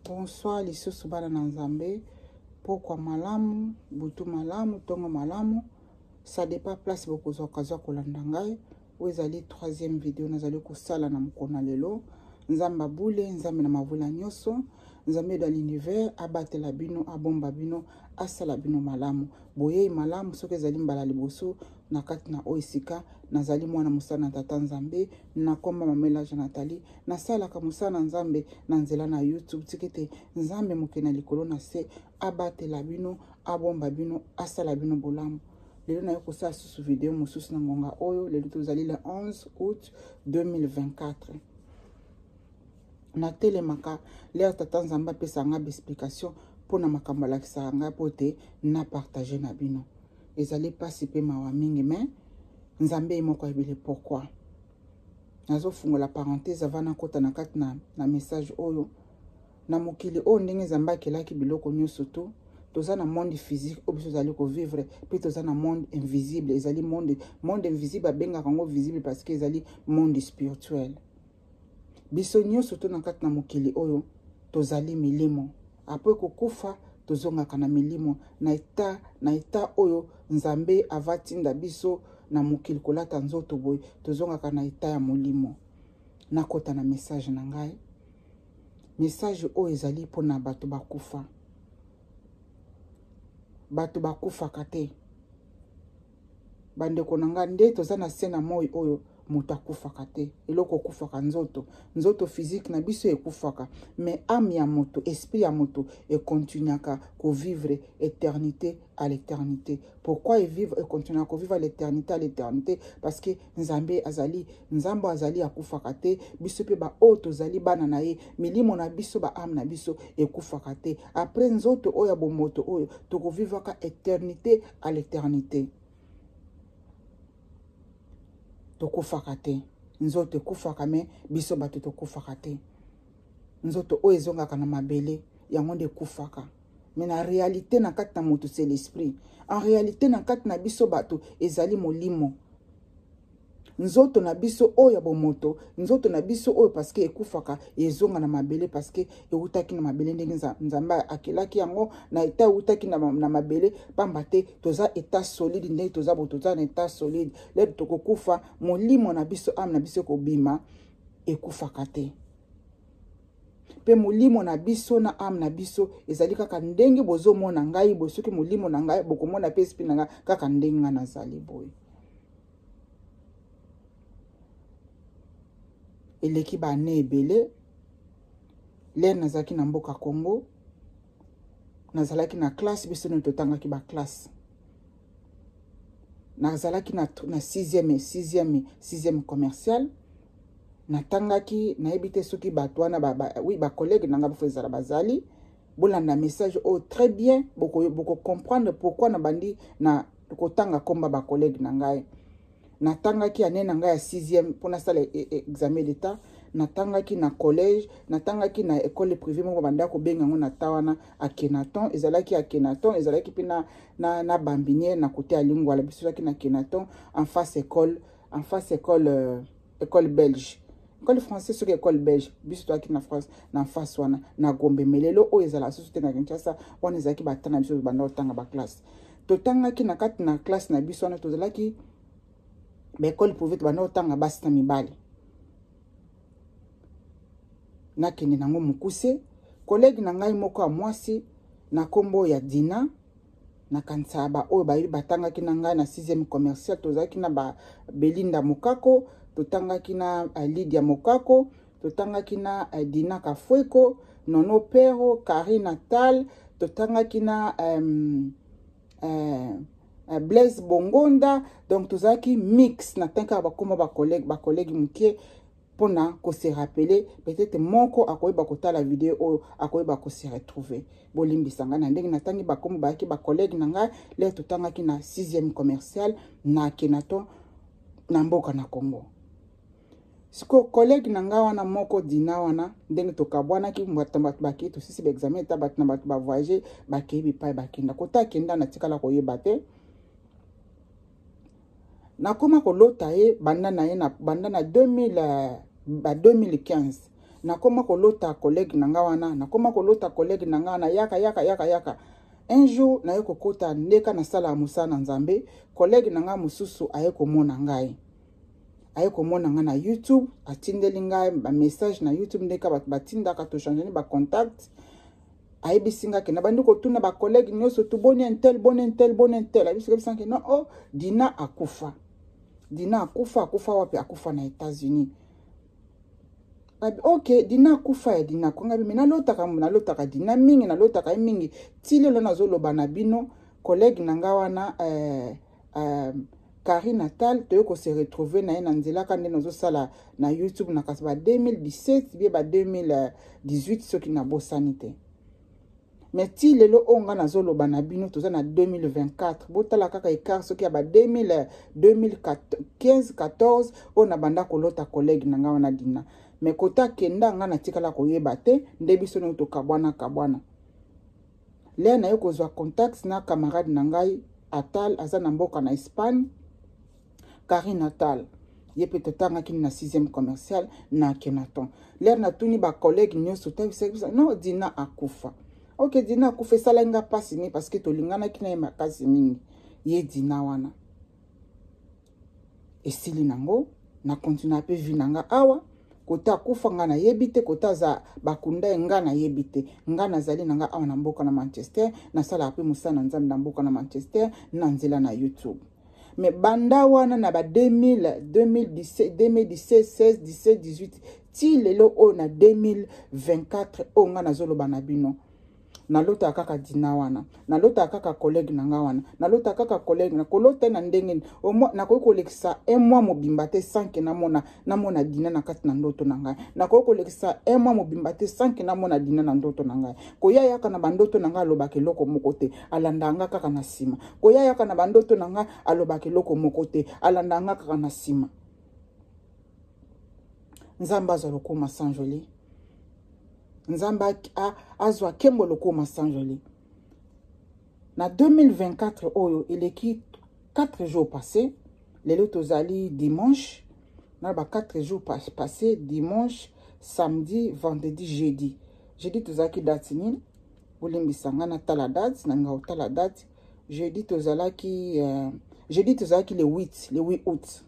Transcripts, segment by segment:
Bonsoir, lisusu bana na Nzambe. Pourquoi malamu, butu malamu, tongo malamu. Ça dépend place beaucoup zokazo kolanda ngai. Ezali troisième vidéo nazali kosala na mukona lelo. Nzamba bule, nzambe na mavula nyoso. Nzambe dans l'univers abatela bino, abomba bino, asala bino malamu. Boye malamu soki ezali mbala liboso na kati na oisika nazali mwana musana tata Nzambe na komba mamela Nathalie na sala ka musana Nzambe na nzela na YouTube tikete Nzambe mokena likolo na se abatela bino, abomba bino, asala bino bolamu. Lelo na yoko sa susu video mususu na ngonga oyo lelo tozali le 11 août 2024. Na telemaka leo tata Nzambe pesa nga explication pour na makambo lakisa nga pote na partager na bino. Ezali pasi pe mawa mingi mais Nzambe moko ebele pourquoi. Nazo fungola parenthèse avant na kota na kati na message oyo. Na mokili o ndenge Nzambe akelaki biloko nyonso to toza na monde physique obiso zali ko vivre puis toza na monde invisible ezali monde invisible abenga kango visible parce que ezali monde spirituel. Biso nyonso to na kati na mokili oyo tozali milimo après kokufa tozongaka na milimo na eta oyo Nzambe avatinda biso na mokili kolata nzoto boy tozongaka na eta ya molimo. Na kota na message na ngai message oyo ezali pona bato bakufa. Bato bakufa kate bandeko na nga nde toza na sena moi oyo moto akufaka te eloko okufaka nzoto physique na biso ekufaka mais âme ya moto esprit ya moto continuaka ko vivre éternité à l'éternité. Pourquoi vivre et continuer à vivre à l'éternité parce que Nzambe azali akufaka te biso pe ba o tozali bana na ye milimo na biso ba âme na biso ekufaka te après nzoto oyo bo moto oyo toko vivaka éternité à l'éternité. Tokufaka te nzoto ekufaka me biso bato tokufaka te nzoto oyo ezongaka na mabele yango nde ekufaka mais na réalité na kati na moto c'est l'esprit. En réalité na kati na biso bato ezali molimo nzoto na biso oyo ya bomoto nzoto na biso oyo parce que ekufaka ezonga na mabele parce que eutaki na mabele ndenge Nzambe akelaki yango na eta eutaki na mabele pamba te toza eta solide ndenge toza botoza na eta solide lelo tokokufa molimo na biso âme na biso kobima ekufaka te pe molimo na biso na âme na biso ezali kaka ndenge bozomona ngai bosoki molimo na ngai bokomona pe esprit na ngai kaka ndenge nga nazali boye. Eleki ba ne ebele le nazalaki na mboka Congo nazalaki na classe biso no totangaki ba classe nazalaki na 6e commercial natangaki naebite soki bato wana ba collègue nanga bafezala bazali bolanda message oh très bien boko comprendre pourquoi na bandi na kotanga komba ba collègue nangai. Natangaki ane na ngai ya 6e pour na sala examen d'état natangaki na collège natangaki na école privée moko banda ko benga ngo na tawana a Kenaton ezalaki a Kenaton ezalaki pina na Bambinière na côté ya Lingwala biso na Kenaton en face école belge école française sur école belge biso aki na France na face wana na Gombe melelo o ezala société na Kinshasa wana ezalaki batana biso banda otanga ba classe totangaki na kati na classe na biso wana tozalaki l'école pouvait bana otanga basi na mibali nakende nango mukuse collègue na ngai moko ya mwasi na kombo ya Dina na kansaba oyo bayi batangaki na ngai na 6e commercial tozalaki na ba Belinda Mokako totangaki na Lydia Mokako totangaki na Dina Kafueko Nono Pero Karine Natal totangaki na Blaise Bongonda donc tozaki mix na tanka bakoma ba collègue mukie pona ko se rappeler peut-être moko akoyeba kotala vidéo oyo akoyeba ko se retrouver bolimbisanga na ndenge natangi bakoma ba collègue nanga le totangaki na 6e commercial na Kenaton na mboka na Congo. Siko collègue nanga wana moko Dina wana ndenge tokabwana ki mbatambatu baki to sisi ba examen ta bat na batu ba voyager bakebi pa bakenda kota kenda na tikala koyeba te nakoma kolota ye banda na 2015 nakoma kolota collègue nanga wana nakoma kolota collègue nanga wana yaka un jour na yeko kota ndeka na sala musana nzambe collègue nanga mususu aye komona ngai aye komona nga na YouTube atindeli ngai ba message na YouTube ndeka batindaka to changer ba contact aye bisinga ke na bandi ko tuna ba collègue nyoso to boni intel aye bisinga ke non oh Dina akufa wapi akufa na États-Unis. Ok, Dina akufa ya Dina konga bimi nalotaka Dina mingi nalotaka mingi tile lo nazoloba na bino collègue nanga wana Karine Natal toyoko se retrouver na na nzela kande nozo sala na YouTube na kasba 2017 bien ba 2018 soki na bosanité. Mais ti lelo onga nazoloba na bino toza na 2024 botala kaka écart soki ya ba 2015-14 ona banda kolota collègue nanga wana Dina. Mais kota kenda nga na tikala koyeba te nde biso no to kabwana. Le na yo kozwa contact na camarade na ngai Atal aza na mboka na Espagne Karine Natal ye pe totanga kini na 6e commercial na Kenaton. Le na tuni ba collègue nyoso ta non Dina akufa. Ok Dina akufa sala nga pasi ni parce que tolingana kina ma kasi mingi ye Dina wana. Esili nango na continue pe vi nanga awa kota kufa nga na yebite kota za bakunda nga na yebite nga nazali nanga awa na mboka na Manchester na sala pe musana nzambe na mboka na Manchester na nzela na YouTube. Mais banda wana na ba 2017 16 17 18 ti lelo o na 2024 o nga nazoloba na bino nalota kaka Dina wana nalota kaka collègue nanga wana nalota kaka collègue na kolota na ndenge o mo na ko kolekisa un mois mobimba te 5 na mona Dina na kati na ndoto nanga na ko kolekisa un mois mobimba te 5 na mona Dina na ndoto nanga ko ya yaka na bandoto nanga alobake loko moko te alandanga kaka na sima ko ya yaka na bandoto nanga alobake loko moko te alandanga kaka na sima nzamba za lokoma sanjoli nzamba azwa kembo lokoma sanjoli na 2024 oyo eleki 4 jours passés lelo tozali dimanche na ba 4 jours passés dimanche samedi vendredi jeudi tozaki date nini bolimbisa nga na tala date na nga otala date jeudi tozalaki le 8 août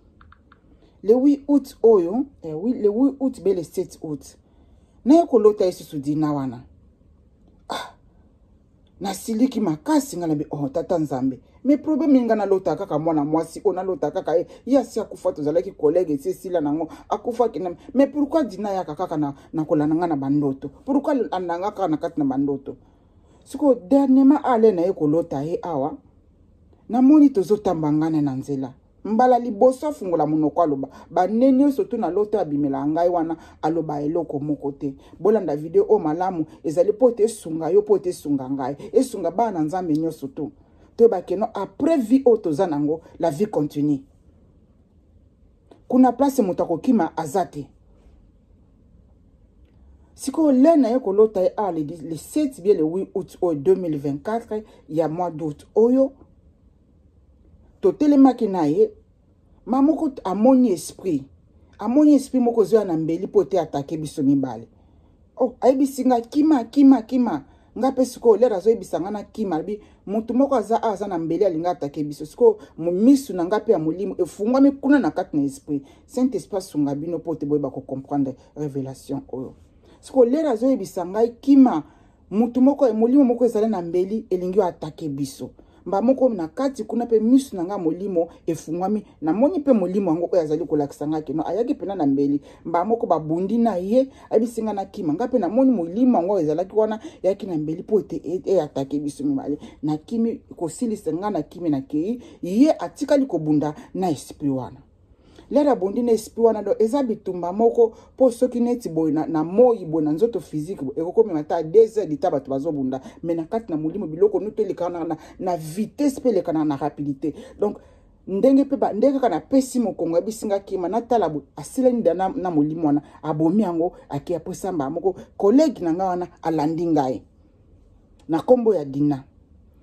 le 8 août oyo oui le 8 août be le 7 août na yekolota yesusu Dina wana na siliki makasi nga na bi tata nzambe mais problème nga na lota kaka mwana mwasi ona lota kaka yasi akufa tozalaki collègue sesila nango akufa kina mais pourquoi Dina yaka kaka na kolana nga na bandoto pourquoi andanga kaka na kati na bandoto siko dernièrement ale na yekolota awa na moni tozotamba ngana na nzela mbala liboso fungola monoko aloba baneni soto na lota abimela ngai wana aloba eloko moko te bolanda video o malamu ezali pote sunga yo pote sunga ngai esunga bana nzambe nyoso to ba keno après vie otoza nango la vie continue kuna place mutako kima azate siko lena yeko lota le 7 bien le 8 août 2024 ya mois d'août oyo to telemaki na ye mamoko amoni esprit moko zo na mbeli pote attaquer biso mibale ayibisinga kima nga pe siko lera zo yibisanga na kima bi mutu moko aza na mbeli alinga attaquer biso siko misu na nga pe ya molimo efungwami kuna na kati na esprit saint esprit sunga bino pote boyeba ko comprendre révélation oyo siko lera zo yibisanga kima mutu moko molimo moko ezala na mbeli elingi attaquer biso mba moko na kati kuna pe misu nanga molimo efungwami na moni pe molimo ngo oyo azali kolakisanga keno ayaki pena na mbeli mba moko babundi na ye abisinga na kima nga pe na moni molimo ngo ezalaki wana yaki na mbeli po ete atake biso mibale na kimi kosilisa nga na kimi na kei ye atikali kobunda na esprit wana lera bondi na esprit wana do eza bitumba moko po soki neti boy na moi boy na nzoto physique ekokomi mata 2 heures dita bato bazobunda mais na kati na molimo biloko nuto lekana na vitesse pe lekana na rapidité donc ndenge pe ba ndenge kana pesi mokongo bisinga kima na tala asilani na molimo wana abomi yango akia posamba moko collègue na nga wana alandi ngai na kombo ya Dina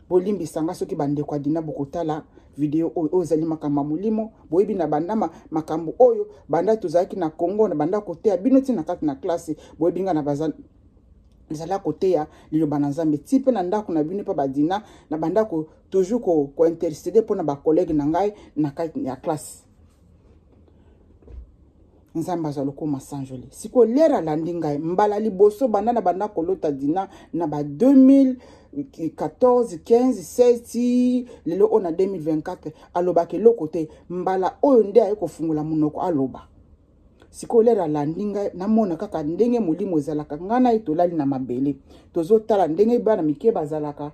bolimbisanga soki bande kwa Dina bokotala video oyo ezali makambo mulimo boyebi na banda makambo oyo banda tozalaki na Congo na banda kote ya bino tina kati na classe boyebi nga na bazali ezala kote ya liloba na Nzambe tipe na ndako na bino pa badina na banda ko toujours ko intercéder pour na ba collègue na ngai na kati ya classe Nzambe azaloko masanjoli siko lera landi ngai mbala liboso banda na banda kolota dina na ba 2014 15 16 lelo on a 2024 aloba ke lokote mbala oyo nde ayeko fungula munoko aloba siko lera landi ngai namona kaka ndenge mulimo ezalaka ngana itolali na mabele tozotala ndenge bana mike bazalaka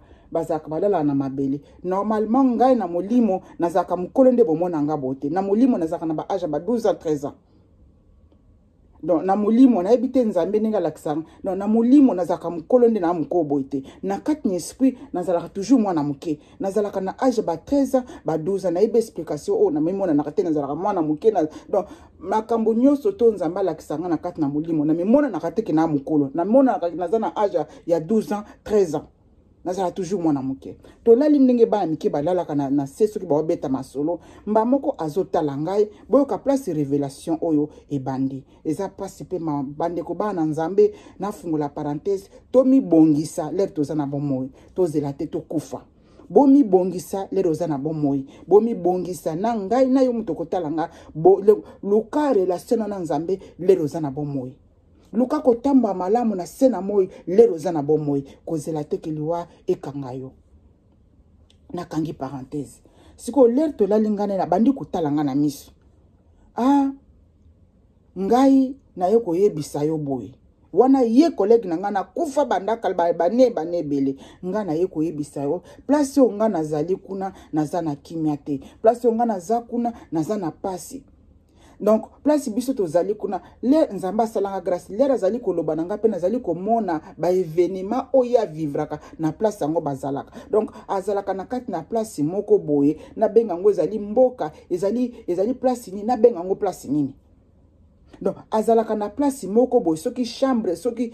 balala na mabele normalement ngai na mulimo nazaka mukolo nde bomona nga bote na mulimo nazaka na ba age ba 12 ans 13 ans donc na mulimo na ebite Nzambe ninga lakisanga donc na mulimo nazaka mukolo nde na mukobo ite na kati ni esprit nazalaka toujours mwana muke nazalaka na age ba 13 ans ba 12 ans na ebe explication o na memona na kati nazalaka mwana muke na donc makambo nyoso to Nzambe lakisanga na kati na mulimo na memona na kati ke na mukolo na mona nazana age ya 12 ans 13 ans nazala toujours mwana muke to lali ndenge ba mike balalaka na seso ki ba beta masolo mba moko azotala ngai boyo ka place révélation oyo ebandi eza pasi pe ma bande ko bana Nzambe na fungula parenthèse to mi bongisa le to zana bomoy to zela te to kufa bomi bongisa le rozana bomoy bomi bongisa na ngai na yo mutoko talanga luka relation na Nzambe le rozana bomoy luka kotamba malamu na sena moi lero zana bomoi kozela tekeliwa ekangayo na kangi parenthèse siko ler to lalingana na bandi kutalanga na miso ngai na yo koyebisa yo boy wana ye collègue na ngana kufa banda kalba bane bele ngana ye koyebisa yo place yo ngana zali kuna nazana kimiate place yo ngana zakuna nazana pasi donc place biso tozali kuna le Nzamba salanga grâce le azali koloba nanga pe nazali komona ba événement oya vivraka na place yango bazalaka donc azalaka na kati na place moko boye na benga ngo ezali mboka ezali place ni na benga ngo place nini donc azalaka na place moko boye soki chambre soki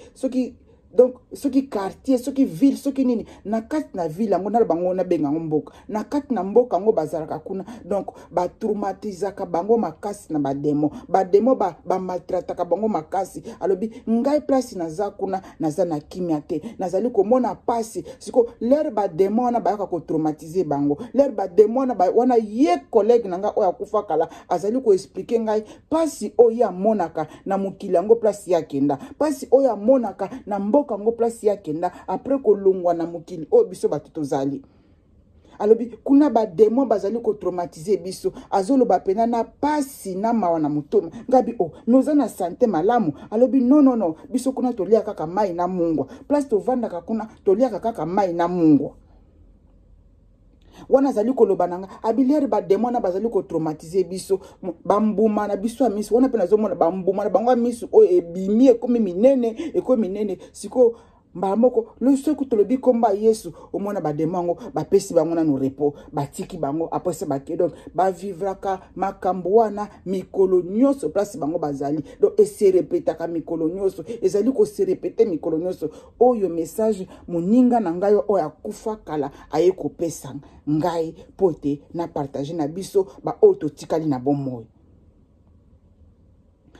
donc soki quartier soki ville soki nini na kati na ville yango na bango na benga ngo mboka na kati na mboka ngo bazalaka kuna donc ba traumatisaka bango makasi na bademo ba maltrataka bango makasi alobi ngai place naza kuna naza na kimia te nazali komona pasi siko leur ba demo na ba ko traumatiser bango leur ba demo na ba wana ye collègue nanga oya kufa kala azali ko expliquer ngai pasi oya monaka na mukili yango place ya kenda pasi oya monaka na kango place ya kenda après ko longwa na mukili o biso batuto zali alobi kuna ba démon bazali ko traumatiser biso azolo ba pena na pasi na mawa na mutoma ngabi noza na santé malamu alobi non biso kuna tolia kaka mai na mungwa place to vanda kuna tolia kaka mai na mungwa wana zali koloba nanga abileri ba démon na bazali ko traumatiser biso bambuma na biso amiso wana pe nazomona bambuma na bango amiso o ebimi ekomi minene siko mbamoko le soku tolobi komba Yesu omona ba démon ba pesi bango na no repos batiki bango après ça ba donc ba vivraka makambo wana mikolo nyoso place bango bazali donc et se répétaka mikolo nyoso ezali ko se répéter mikolo nyoso oyo message moninga na ngai o ya kufa kala aye ko pesa ngai pote na partager na biso ba auto tikali na bomoy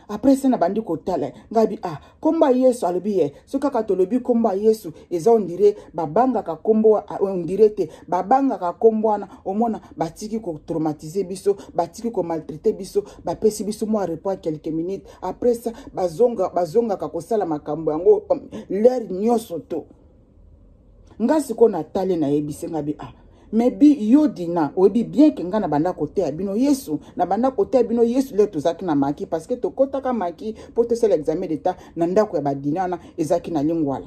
après ça na bandi kotala ngabi komba Yesu alobi so kaka tolobi komba Yesu eza on dirait babanga ka kombo on dirait te babanga ka kombo na omona batiki ko traumatiser biso batiki ko maltraiter biso ba pesi biso mo repos quelques minutes après ça bazonga ka kosala makambo yango l'air nyoso to ngasi ko na tale na yebise ngabi mais bi yodina obi bien que nga na banda côté ya bino Yesu na banda côté ya bino Yesu le tozaki na maki parce que to kotaka maki pour te faire l'examen d'état na ndako ya badinana ezaki na lingwala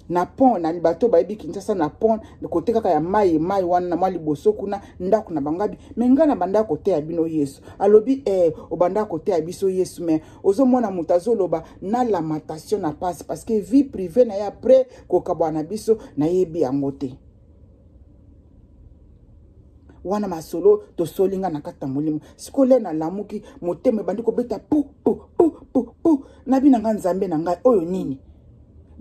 na pont na libato ba ebi Kinshasa na pont de côté kaka ya mai wana na mali boso kuna ndako na bangabi menga na banda côté ya bino Yesu alobi o banda côté ya biso Yesu mais ozomona mutazo loba na lamentation na passe parce que vie privée na ya après ko kabwana biso na yebi yango te wana masolo to solinga na kata mulimo sikole na lamuki moteme bandiko beta pu na bina nga Nzambe na ngai oyo nini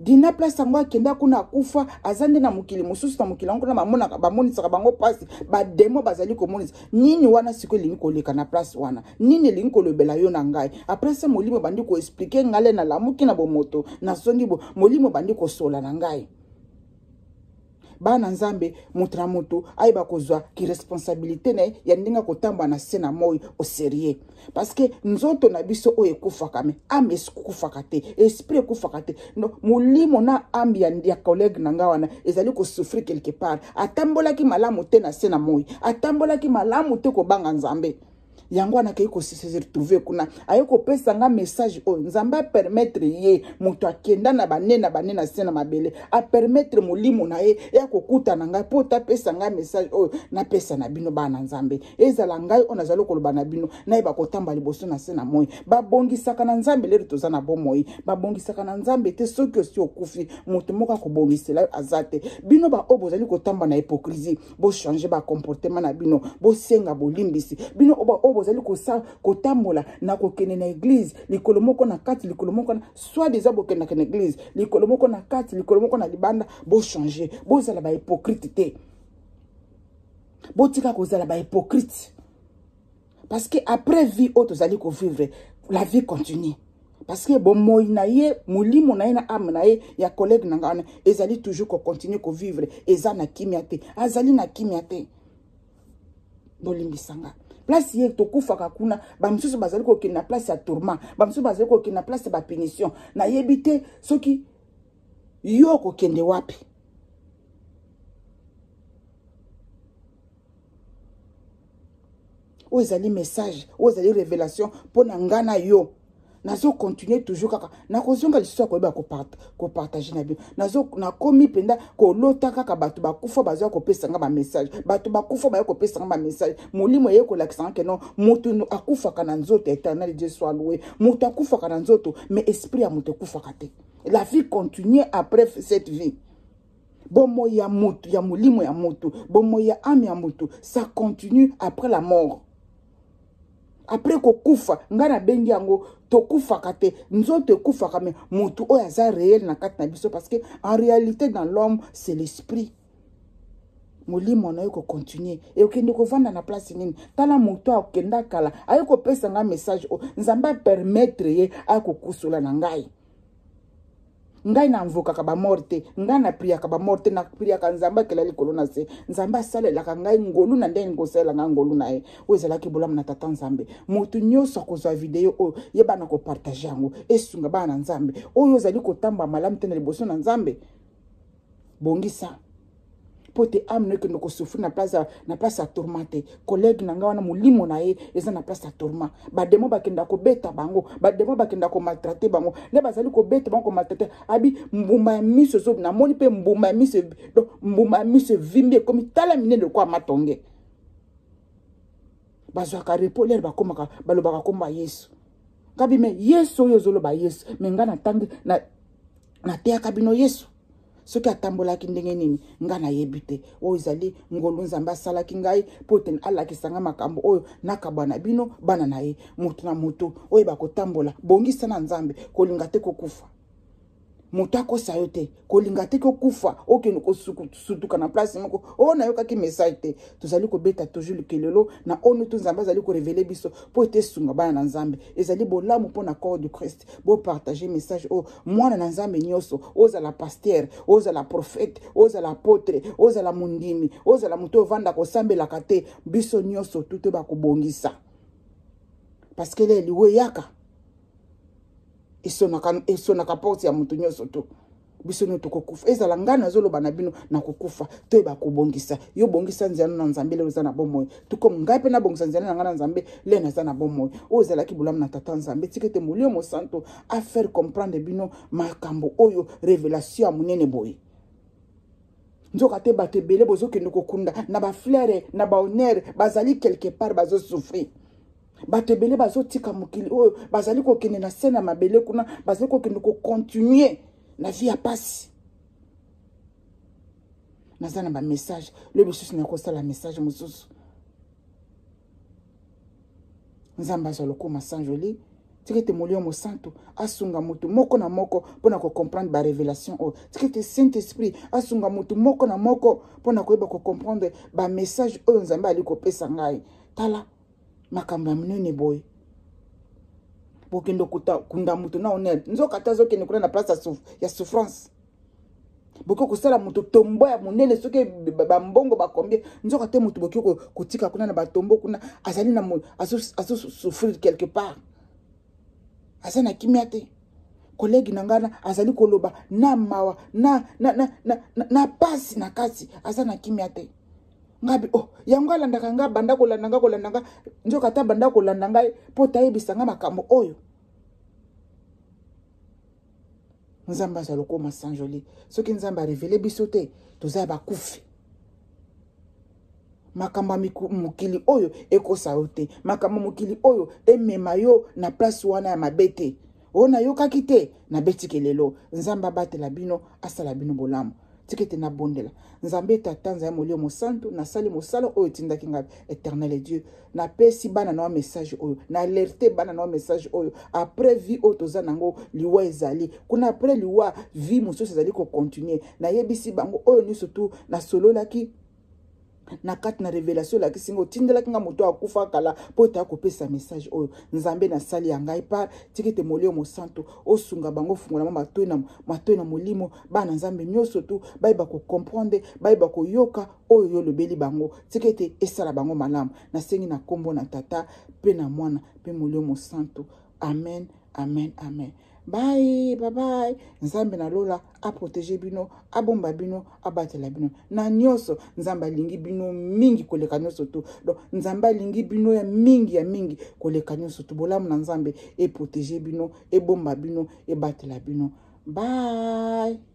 dina place yango akenda kuna kufa azande na mukili mosusu na mukili yango na mamona bamonisaka bango pasi bademo bazali komonisa nini wana siko elingi koleka na place wana nini elingi kolobela yo na ngai après ça molimo bandi koexplike ngale na lamuki na bomoto na songi molimo bandi kosola na ngai bana nzambe mutu na mutu ayeba kozwa ki responsabilité na ya ndinga kotamba na se na moi au sérieux parce que nzoto na biso oyo ekufaka me ame ekufaka te esprit ekufaka te no molimo na ambi ya collègue na nga wana ezali kosouffrir quelque part atambolaki malamu te na se na moi atambolaki malamu te kobanga nzambe yango wana ke ko se retrouver kuna ayeko pesa nga message o nzamba permettre ye mutu akenda na banena sena mabele a permettre molimo na ye ya kokuta na ngai pota pesa nga message o na pesa na bino bana nzambe ezala ngai ona zalo koloba na bino na yeba kotamba liboso na sena moi babongisaka na nzambe lero toza na bomoi babongisaka na nzambe te soki osi okufi mutu moko akobongisela azate bino ba obozali kotamba na hypocrisie bo changer ba comportement na bino bo senga bolimbisi bino oba bozali kotambola na kokene na église likolo moko na kati likolo moko na soit déjà bokenda na église likolo moko na kati likolo moko na libanda bo changer bozala ba hypocrite te botika kozala ba hypocrite parce que après vie auto zali ko vivre la vie continue parce que bon moi na ye mulimo na ye na ame na ye ya collègue na ngana ezali toujours ko continuer ko vivre eza na kimia te azali na kimia te bolimbisanga place ye tokufaka kuna bamsusu bazali ko kina place ya tourment bamsusu bazali ko kina place ya punition na yebite soki yo ko kende wapi o ezali message o ezali révélation pona ngana yo nazo continuer toujours kaka na kozonga liso ko ba ko partager na bio nazo na komi penda ko lota kaka batu bakufa bazo ko pesa nga ba message batu bakufa ba ko pesa nga ba message molimo ye ko lakisa ke non mutu akufa kana nzoto éternel Dieu soit loué mutu akufa kana nzoto mais esprit ya mutu akufa kate la vie continue après cette vie bomo ya mutu ya molimo ya mutu bomo ya âme ya mutu ça continue après la mort après ko kufa ngana bengi yango to kufa kate nzoto kufa kame mutu oya za réel na kati na biso parce que en réalité dans l'homme c'est l'esprit molimo na yoko continuer et okende ko vanda na place nini tala mutu akenda kala ayoko pesa nga message o nzamba permettre ye akokusula na ngai ngai na mvuka ka ba morte ngai na priya ka ba morte na priya ka nzamba kela likolo na se nzamba sale la ka ngai ngolu na ndenge ngosela nga ngolu na ye wezala ki bolam na tata nzambe mutu nyoso kozwa video o yeba na ko partager yango esunga bana nzambe oyo zali ko tamba malamu tena liboso na nzambe bongisa pote amne que nous souffrir na place à tourmenter collègue na ngawana molimo na ye eza na place à tourment ba demo bakenda ko beta bango ba demo bakenda ko maltraiter bango le bazali ko beta bango ko maltraiter abi mbuma miso zo na moni pe mbuma miso donc mbuma miso vimbi comme tala mine de quoi matonge bazwa ka repoler ba komaka balobaka komba Yesu kabi me Yesu yo zolo ba Yesu mengana tangi na te akabino Yesu soki atambolaki ndenge nini nga na yebite o ezali ngolu nzamba salaki ngai poten alakisanga makambo oyo nakabwa na bino bana na ye mutu na mutu oyo bakotambola bongisa na nzambe kolinga te kokufa mutu akosa yo te kolinga te kokufa okende kosutuka na place moko o na yokaki message te tozali kobeta toujours likelelo na onu tu nzamba azali korevele biso po ete sunga bana na nzambe ezali bolamu mpo na corps du Christ bo partager message o mwana na nzambe nyonso ozala pasteur ozala prophète ozala apôtre ozala mundimi ozala mutu ovanda kosambelaka te biso nyonso tuto bakobongisa parce que le liwe yaka esonaka porte ya mutu nyonso to biso no tokokufa ezala ngana zoloba na bino na kokufa to ba kobongisa yo bongisa nzana na nzambe le ozana bomoy to comme ngai pe na bongisa nzana na ngana nzambe le na zana bomoy ozala ki bulam na tata nzambe tikete molio mo santo a faire comprendre bino makambo oyo révélation ya munene boy nzoka te batebele bozokende kokunda na ba fleur na ba honneur bazali quelque part bazo souffrir batebele bazotika mokili oyo bazali kokende na scène mabele kuna bazali kokende ko continuer na vie ya pasi nazana ba message le bisusu na kosala message mususu nzamba zalo ko masanjoli tikete molimo santo asunga mutu moko na moko pona ko comprendre ba révélation o tikete Saint Esprit asunga mutu moko na moko pona ko yeba ko comprendre ba message o nzambe ali ko pesa ngai tala makamba minene boy bokendo kunda mutu na onet nzoka tazo kende kuna na place ya souffrance boko kusala mutu tombo ya munene soki bambongo bakombie nzoka te mutu boki kutika kuna na batombo kuna azali na azo souffrir quelque part asa na kimia te kolegi na ngana azali koloba na mawa na pasi na kasi asa na kimia te ngabi yango alandaka nga banda kolandanga nzoka ta banda kolandanga po tayebisa nga makambo oyo nzamba za lokoma sanjoli soki nzamba révélé biso te toza bakufi makamba mukili oyo ekosa yo te makamba mukili oyo emema yo na place wana ya mabete ona yo kakite na betike lelo nzamba batela bino asala bino bolamu tikete na bondela nzambe tatanza ya molio mosanto na sali mosala oyo tindaki nga éternel Dieu na pesi bana na message oyo na alerter bana na message oyo après vie oyo toza nango liwa ezali kuna après liwa vie mosusu ezali ko continuer na yebisi bango oyo ni surtout na sololaki na kati na révélation la kisingo tindela kinga moto akufa kala po ta kopesa message oyo nzambe na sali ya ngai par tikete molio mosanto osunga bango fungola matoi na molimo bana nzambe nyoso tu bayeba ko comprendre bayeba ko yoka oyo yo lobeli bango tikete esala bango malamu na sengi na kombo na tata pe na mwana pe molio mosanto amen amen amen. Bye, bye bye. Nzambe na lola a protéger bino, a bomba bino, a batela bino. Na nyoso, nzamba lingi bino mingi koleka nyoso tu. Donc, nzamba lingi bino ya mingi koleka nyoso tu. Bolamu na nzambe e protéger bino, e bomba bino, e batela bino. Bye.